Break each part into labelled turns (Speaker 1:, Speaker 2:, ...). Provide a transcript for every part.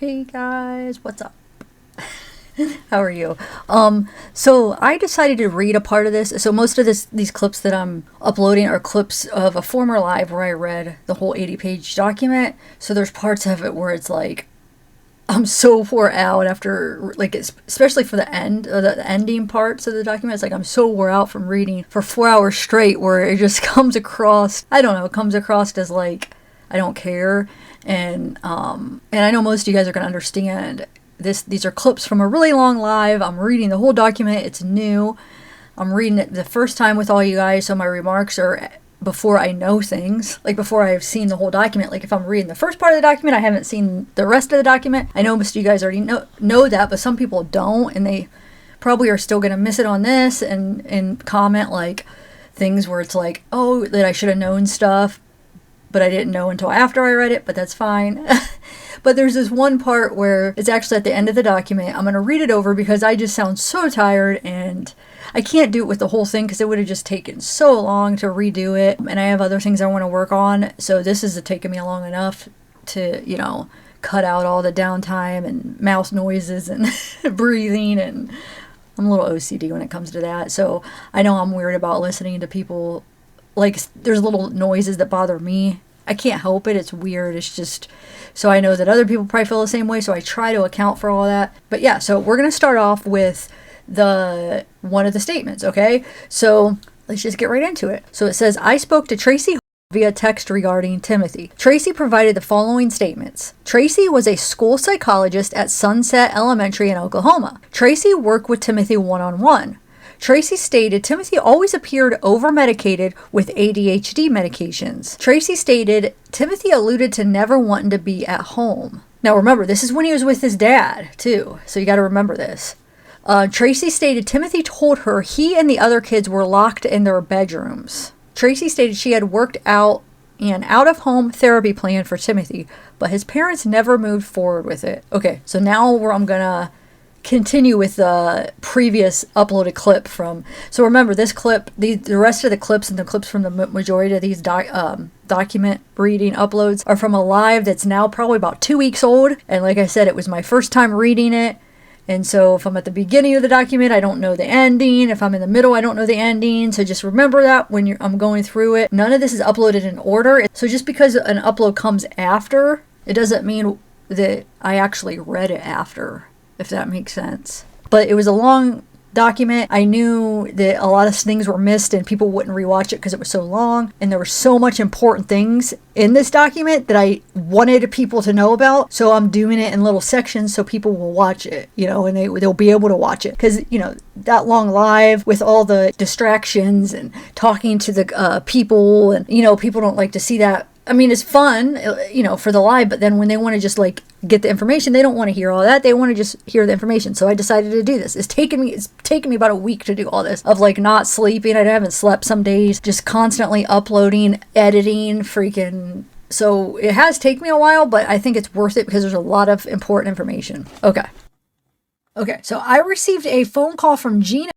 Speaker 1: Hey guys, what's up? How are you? So I decided to read a part of this. So most of these clips that I'm uploading are clips of a former live where I read the whole 80-page document. So there's parts of it where it's like I'm so wore out after, like, especially for the end, or the ending parts of the document. It's like I'm so wore out from reading for 4 hours straight, where it just comes across, I don't know, it comes across as like I don't care. And I know most of you guys are going to understand this. These are clips from a really long live. I'm reading the whole document. It's new. I'm reading it the first time with all you guys, so my remarks are before I know things, like before I've seen the whole document. Like if I'm reading the first part of the document, I haven't seen the rest of the document. I know most of you guys already know that, but some people don't, and they probably are still going to miss it on this and comment like things where it's like, oh, that I should have known stuff, but I didn't know until after I read it, but that's fine. But there's this one part where it's actually at the end of the document. I'm going to read it over because I just sound so tired, and I can't do it with the whole thing because it would have just taken so long to redo it. And I have other things I want to work on. So this is taking me long enough to, cut out all the downtime and mouse noises and breathing. And I'm a little OCD when it comes to that. So I know I'm weird about listening to people. Like, there's little noises that bother me. I can't help it. It's weird. It's just, so I know that other people probably feel the same way. So I try to account for all that. But yeah, so we're going to start off with one of the statements. Okay. So let's just get right into it. So it says, I spoke to Tracy via text regarding Timothy. Tracy provided the following statements. Tracy was a school psychologist at Sunset Elementary in Oklahoma. Tracy worked with Timothy one-on-one. Tracy stated Timothy always appeared over-medicated with ADHD medications. Tracy stated Timothy alluded to never wanting to be at home. Now remember, this is when he was with his dad, too, so you got to remember this. Tracy stated Timothy told her he and the other kids were locked in their bedrooms. Tracy stated she had worked out an out-of-home therapy plan for Timothy, but his parents never moved forward with it. Okay, so now I'm going to continue with the previous uploaded clip from. So remember, this clip, the rest of the clips and the clips from the majority of these document reading uploads are from a live that's now probably about 2 weeks old. And like I said, it was my first time reading it. And so if I'm at the beginning of the document, I don't know the ending. If I'm in the middle, I don't know the ending. So just remember that when I'm going through it. None of this is uploaded in order. So just because an upload comes after, it doesn't mean that I actually read it after, if that makes sense. But it was a long document. I knew that a lot of things were missed and people wouldn't rewatch it because it was so long. And there were so much important things in this document that I wanted people to know about. So I'm doing it in little sections so people will watch it, and they'll be able to watch it. Because, that long live with all the distractions and talking to the people, and, people don't like to see that. I mean, it's fun, for the live, but then when they want to just get the information, they don't want to hear all that. They want to just hear the information. So I decided to do this. It's taken me about a week to do all this, of not sleeping. I haven't slept some days, just constantly uploading, editing, freaking. So it has taken me a while, but I think it's worth it because there's a lot of important information. Okay. So I received a phone call from Gina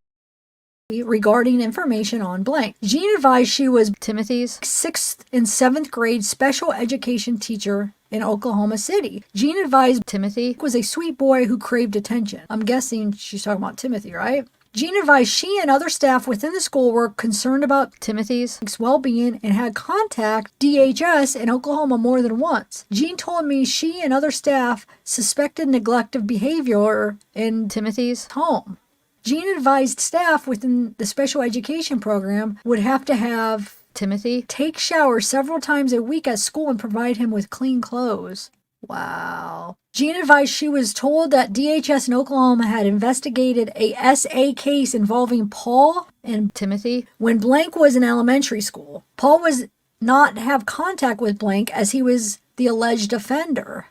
Speaker 1: regarding information on blank. Jean advised she was Timothy's 6th and 7th grade special education teacher in Oklahoma City. Jean advised Timothy was a sweet boy who craved attention. I'm guessing she's talking about Timothy, right? Jean advised she and other staff within the school were concerned about Timothy's well-being and had contacted DHS in Oklahoma more than once. Jean told me she and other staff suspected neglective behavior in Timothy's home. Jean advised staff within the special education program would have to have Timothy take showers several times a week at school and provide him with clean clothes. Wow. Jean advised she was told that DHS in Oklahoma had investigated a SA case involving Paul and Timothy when blank was in elementary school. Paul was not to have contact with blank as he was the alleged offender.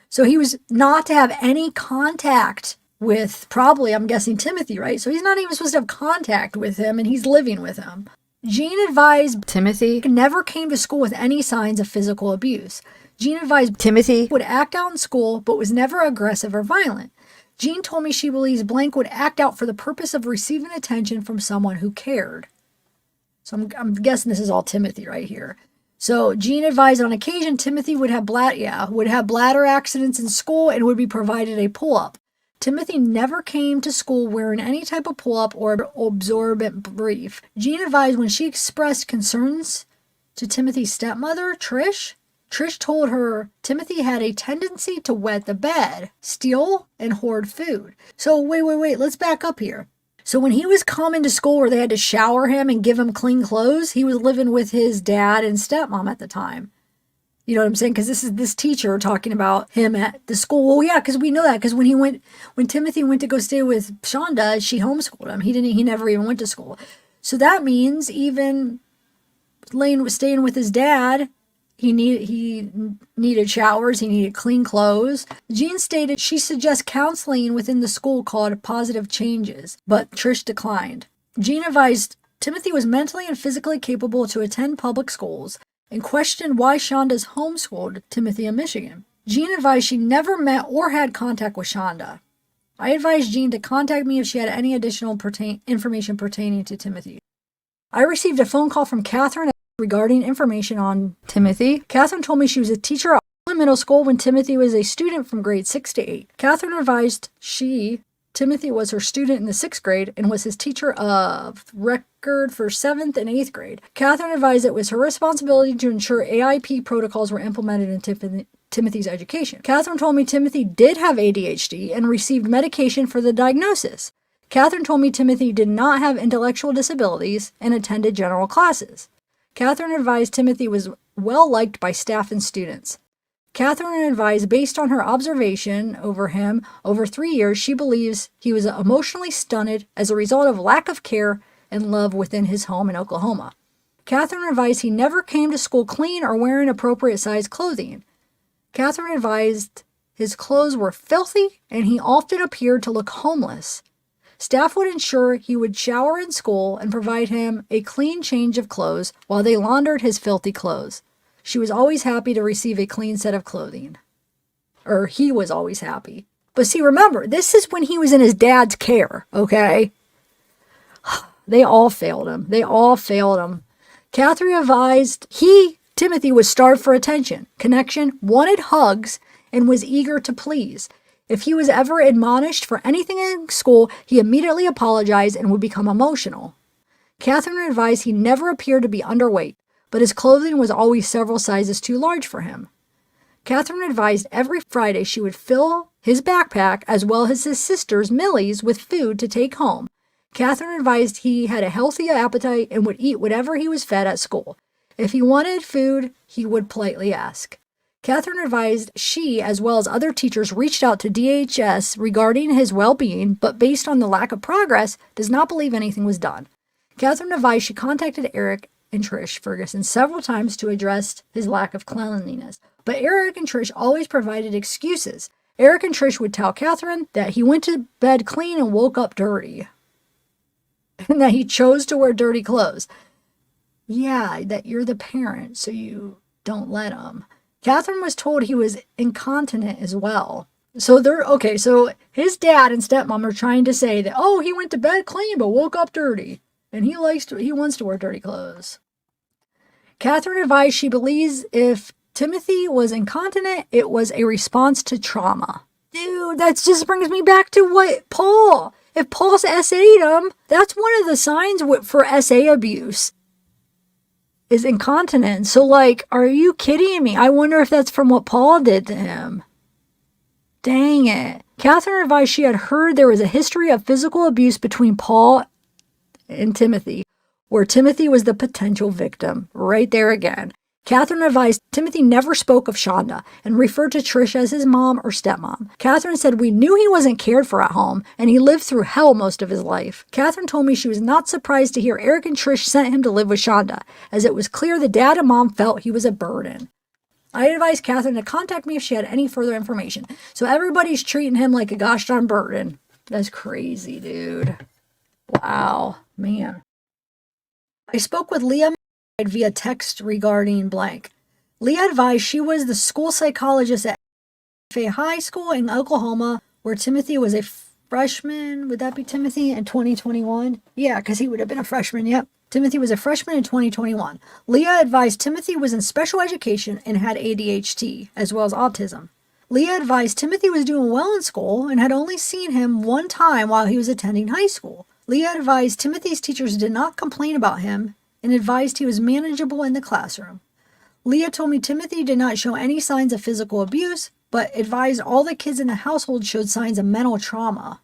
Speaker 1: So he was not to have any contact with, probably, I'm guessing, Timothy, right? So he's not even supposed to have contact with him, and he's living with him. Jean advised Timothy never came to school with any signs of physical abuse. Jean advised Timothy would act out in school, but was never aggressive or violent. Jean told me she believes blank would act out for the purpose of receiving attention from someone who cared. So I'm guessing this is all Timothy right here. So Jean advised on occasion Timothy would have bladder accidents in school and would be provided a pull-up. Timothy never came to school wearing any type of pull-up or absorbent brief. Jean advised when she expressed concerns to Timothy's stepmother, Trish told her Timothy had a tendency to wet the bed, steal, and hoard food. So wait, let's back up here. So when he was coming to school where they had to shower him and give him clean clothes, he was living with his dad and stepmom at the time. You know what I'm saying? Because this is this teacher talking about him at the school. Well, yeah, because we know that. Because when Timothy went to go stay with Shanda, she homeschooled him. He never even went to school. So that means even staying with his dad, he needed showers, he needed clean clothes. Jean stated she suggests counseling within the school called Positive Changes, but Trish declined. Jean advised Timothy was mentally and physically capable to attend public schools and questioned why Shanda's homeschooled Timothy in Michigan. Jean advised she never met or had contact with Shanda. I advised Jean to contact me if she had any additional information pertaining to Timothy. I received a phone call from Katherine regarding information on Timothy. Katherine told me she was a teacher at middle school when Timothy was a student from grade 6 to 8. Katherine advised Timothy was her student in the 6th grade and was his teacher of record for 7th and 8th grade. Katherine advised it was her responsibility to ensure AIP protocols were implemented in Timothy's education. Katherine told me Timothy did have ADHD and received medication for the diagnosis. Katherine told me Timothy did not have intellectual disabilities and attended general classes. Katherine advised Timothy was well liked by staff and students. Katherine advised based on her observation over him over 3 years, she believes he was emotionally stunted as a result of lack of care and love within his home in Oklahoma. Katherine advised he never came to school clean or wearing appropriate size clothing. Katherine advised his clothes were filthy and he often appeared to look homeless. Staff would ensure he would shower in school and provide him a clean change of clothes while they laundered his filthy clothes. She was always happy to receive a clean set of clothing. Or he was always happy. But see, remember, this is when he was in his dad's care, okay? They all failed him. Katherine advised Timothy, was starved for attention, connection, wanted hugs, and was eager to please. If he was ever admonished for anything in school, he immediately apologized and would become emotional. Katherine advised he never appeared to be underweight, but his clothing was always several sizes too large for him. Katherine advised every Friday she would fill his backpack as well as his sister's, Millie's, with food to take home. Katherine advised he had a healthy appetite and would eat whatever he was fed at school. If he wanted food, he would politely ask. Katherine advised she, as well as other teachers, reached out to DHS regarding his well-being, but based on the lack of progress, does not believe anything was done. Katherine advised she contacted Eric and Trish Ferguson several times to address his lack of cleanliness, but Eric and Trish always provided excuses. Eric and Trish would tell Katherine that he went to bed clean and woke up dirty, and that he chose to wear dirty clothes. Yeah, that you're the parent, so you don't let him. Katherine was told he was incontinent as well. So so his dad and stepmom are trying to say that, oh, he went to bed clean but woke up dirty. And he wants to wear dirty clothes. Katherine advised she believes if Timothy was incontinent, it was a response to trauma. Dude, that just brings me back to if Paul's SA'd him, that's one of the signs for SA abuse. Is incontinence. So, are you kidding me? I wonder if that's from what Paul did to him. Dang it. Katherine advised she had heard there was a history of physical abuse between Paul and Timothy, where Timothy was the potential victim. Right there again. Katherine advised Timothy never spoke of Shanda and referred to Trish as his mom or stepmom. Katherine said we knew he wasn't cared for at home and he lived through hell most of his life. Katherine told me she was not surprised to hear Eric and Trish sent him to live with Shanda, as it was clear the dad and mom felt he was a burden. I advised Katherine to contact me if she had any further information. So everybody's treating him like a gosh darn burden. That's crazy, dude. Wow, man. I spoke with Leah via text regarding blank. Leah advised she was the school psychologist at High School in Oklahoma, where Timothy was a freshman. Would that be Timothy in 2021? Yeah, because he would have been a freshman, yep. Timothy was a freshman in 2021. Leah advised Timothy was in special education and had ADHD, as well as autism. Leah advised Timothy was doing well in school and had only seen him one time while he was attending high school. Leah advised Timothy's teachers did not complain about him and advised he was manageable in the classroom. Leah told me Timothy did not show any signs of physical abuse, but advised all the kids in the household showed signs of mental trauma.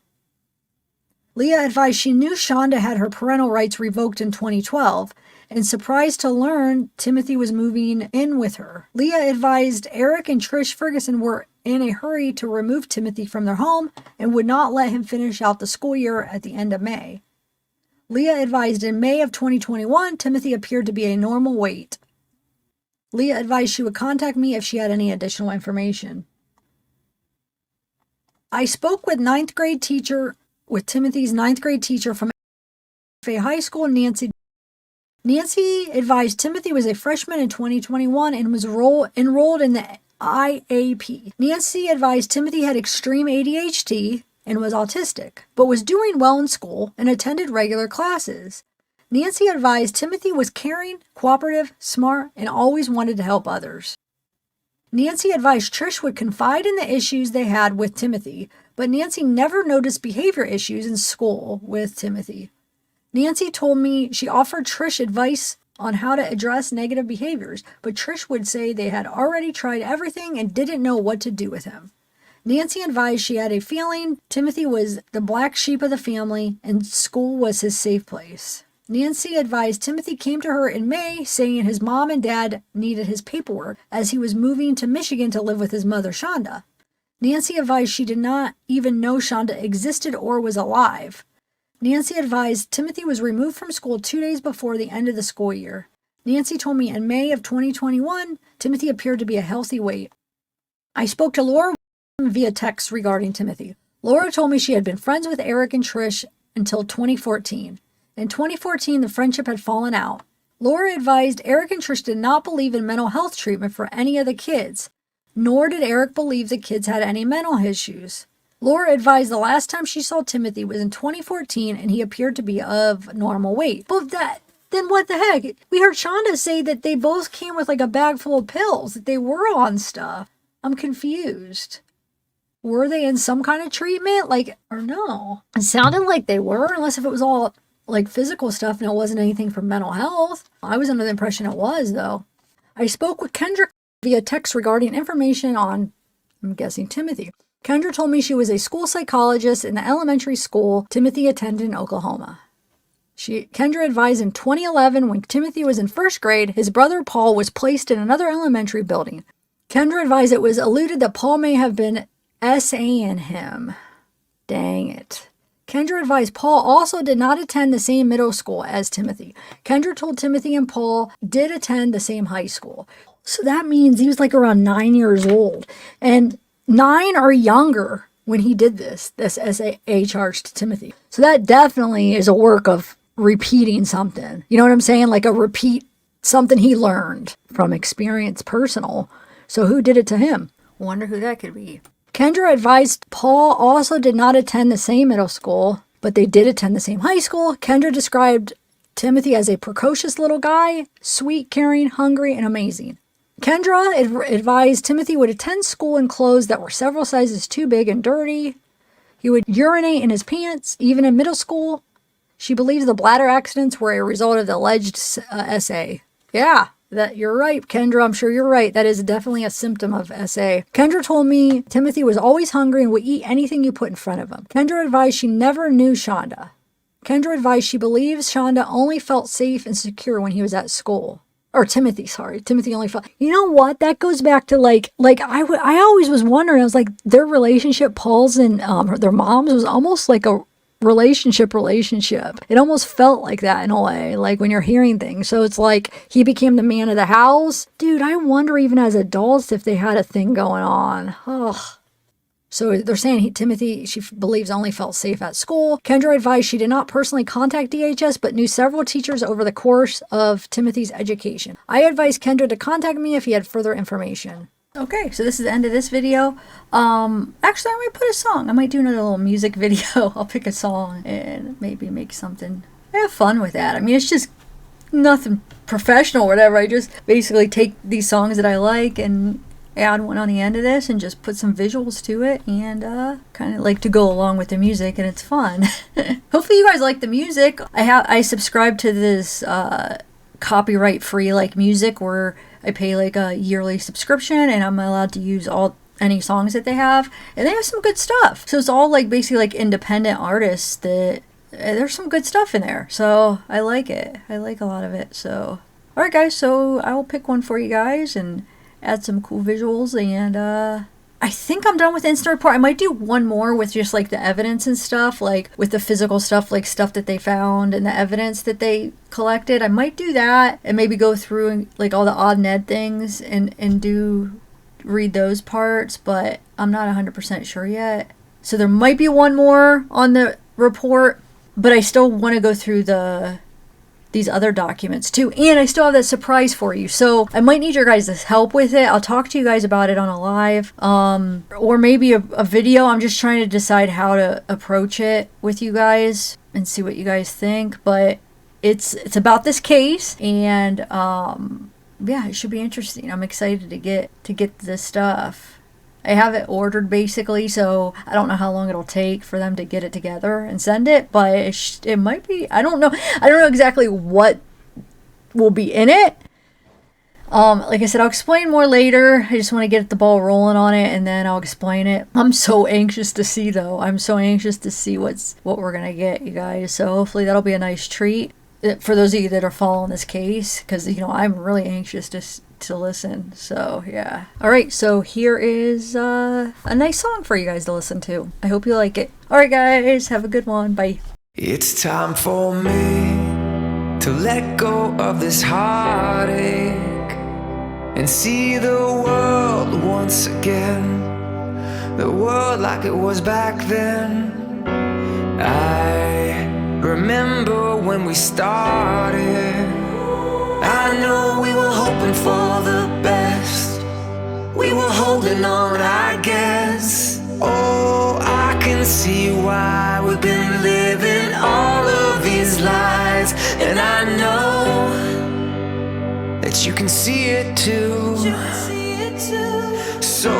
Speaker 1: Leah advised she knew Shanda had her parental rights revoked in 2012, and surprised to learn Timothy was moving in with her. Leah advised Eric and Trish Ferguson were in a hurry to remove Timothy from their home and would not let him finish out the school year at the end of May. Leah advised in May of 2021, Timothy appeared to be a normal weight. Leah advised she would contact me if she had any additional information. I spoke with Timothy's ninth grade teacher from a high school, Nancy. Nancy advised Timothy was a freshman in 2021 and was enrolled in the IAP. Nancy advised Timothy had extreme ADHD and was autistic, but was doing well in school and attended regular classes. Nancy advised Timothy was caring, cooperative, smart, and always wanted to help others. Nancy advised Trish would confide in the issues they had with Timothy, but Nancy never noticed behavior issues in school with Timothy. Nancy told me she offered Trish advice on how to address negative behaviors, but Trish would say they had already tried everything and didn't know what to do with him. Nancy advised she had a feeling Timothy was the black sheep of the family and school was his safe place. Nancy advised Timothy came to her in May saying his mom and dad needed his paperwork as he was moving to Michigan to live with his mother, Shanda. Nancy advised she did not even know Shanda existed or was alive. Nancy advised Timothy was removed from school 2 days before the end of the school year. Nancy told me in May of 2021, Timothy appeared to be a healthy weight. I spoke to Laura via text regarding Timothy. Laura told me she had been friends with Eric and Trish until 2014. In 2014, the friendship had fallen out. Laura advised Eric and Trish did not believe in mental health treatment for any of the kids, nor did Eric believe the kids had any mental issues. Laura advised the last time she saw Timothy was in 2014 and he appeared to be of normal weight. But then what the heck? We heard Shanda say that they both came with like a bag full of pills, that they were on stuff. I'm confused. Were they in some kind of treatment? Or no? It sounded like they were, unless if it was all like physical stuff and it wasn't anything for mental health. I was under the impression it was, though. I spoke with Kendra via text regarding information on, I'm guessing, Timothy. Kendra told me she was a school psychologist in the elementary school Timothy attended in Oklahoma. Kendra advised in 2011 when Timothy was in first grade, his brother Paul was placed in another elementary building. Kendra advised it was alluded that Paul may have been SAing him. Dang it. Kendra advised Paul also did not attend the same middle school as Timothy. Kendra told Timothy and Paul did attend the same high school. So that means he was like around 9 years old. And 9 or younger when he did this SAA charge to Timothy. So that definitely is a work of repeating something. You know what I'm saying? Like a repeat, something he learned from experience, personal. So who did it to him? Wonder who that could be. Kendra advised Paul also did not attend the same middle school, but they did attend the same high school. Kendra described Timothy as a precocious little guy, sweet, caring, hungry, and amazing. Kendra advised Timothy would attend school in clothes that were several sizes too big and dirty. He would urinate in his pants, even in middle school. She believes the bladder accidents were a result of the alleged SA. Yeah. You're right, Kendra. I'm sure you're right. That is definitely a symptom of SA. Kendra told me Timothy was always hungry and would eat anything you put in front of him. Kendra advised she never knew Shanda. Kendra advised she believes Shanda only felt safe and secure when he was at school. Or Timothy, sorry. Timothy only felt... You know what? That goes back to I always was wondering. I was like, their relationship, Paul's and their mom's, was almost like a relationship. It almost felt like that in a way, like when you're hearing things. So it's like he became the man of the house. Dude, I wonder even as adults if they had a thing going on. Ugh. So they're saying Timothy, she believes, only felt safe at school. Kendra advised she did not personally contact DHS, but knew several teachers over the course of Timothy's education. I advised Kendra to contact me if he had further information. Okay, so this is the end of this video. Actually, I might put a song. I might do another little music video. I'll pick a song and maybe make something. I have fun with that. I mean, it's just nothing professional or whatever. I just basically take these songs that I like and add one on the end of this and just put some visuals to it, and kind of like to go along with the music, and it's fun. Hopefully you guys like the music. I subscribe to this copyright free like music where I pay like a yearly subscription and I'm allowed to use any songs that they have, and they have some good stuff. So it's all like basically like independent artists that there's some good stuff in there. So I like it. I like a lot of it. So alright guys, so I will pick one for you guys and add some cool visuals, and I think I'm done with Instant Report. I might do one more with just like the evidence and stuff, like with the physical stuff, like stuff that they found and the evidence that they collected. I might do that and maybe go through and like all the odd and ed things and read those parts, but I'm not 100% sure yet. So there might be one more on the report, but I still want to go through these other documents too, and I still have that surprise for you, so I might need your guys' help with it. I'll talk to you guys about it on a live or maybe a video. I'm just trying to decide how to approach it with you guys and see what you guys think, but it's about this case, and yeah, it should be interesting. I'm excited to get this stuff. I have it ordered basically, so I don't know how long it'll take for them to get it together and send it, but it might be, I don't know exactly what will be in it. Like I said, I'll explain more later. I just want to get the ball rolling on it, and then I'll explain it. I'm so anxious to see though. I'm so anxious to see what we're gonna get, you guys. So hopefully that'll be a nice treat for those of you that are following this case, because I'm really anxious to listen. So yeah. Alright, so here is a nice song for you guys to listen to. I hope you like it. Alright guys, have a good one. Bye.
Speaker 2: It's time for me to let go of this heartache and see the world once again, the world like it was back then. I remember when we started. I know we were hoping for the best. We were holding on, I guess. Oh, I can see why we've been living all of these lies. And I know that you can see it too. So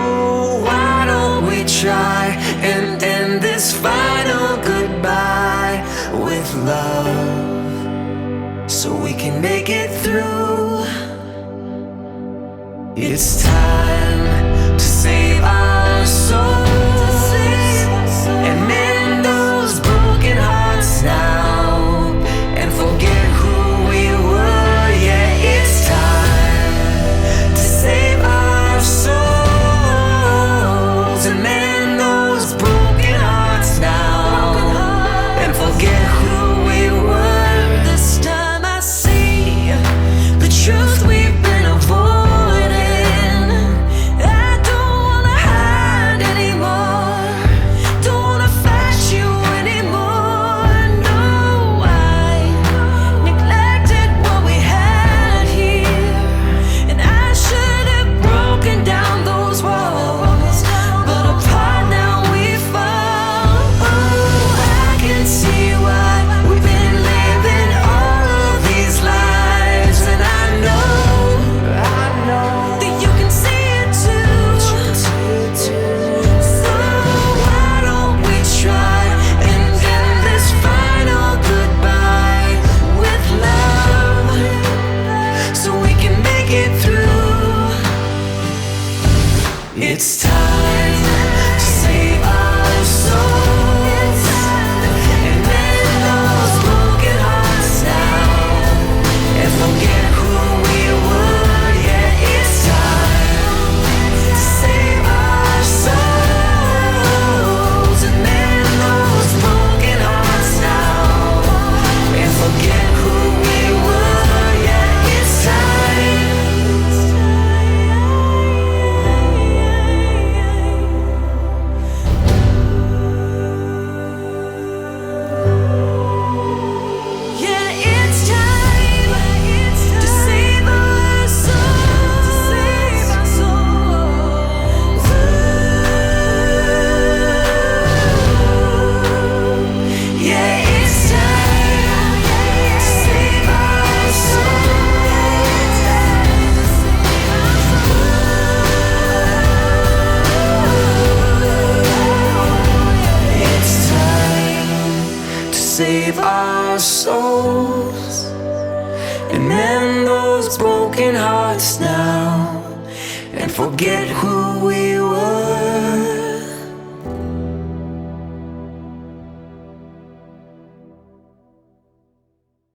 Speaker 2: why don't we try and end this final goodbye with love, so we can make it through. It's time to save our souls and mend those broken hearts now and forget who we were. Yeah, it's time to save our souls and mend those broken hearts now and forget who we were. This time I see the truth we've been avoiding. I don't wanna hide anymore. save our souls and mend those broken hearts now, and forget who we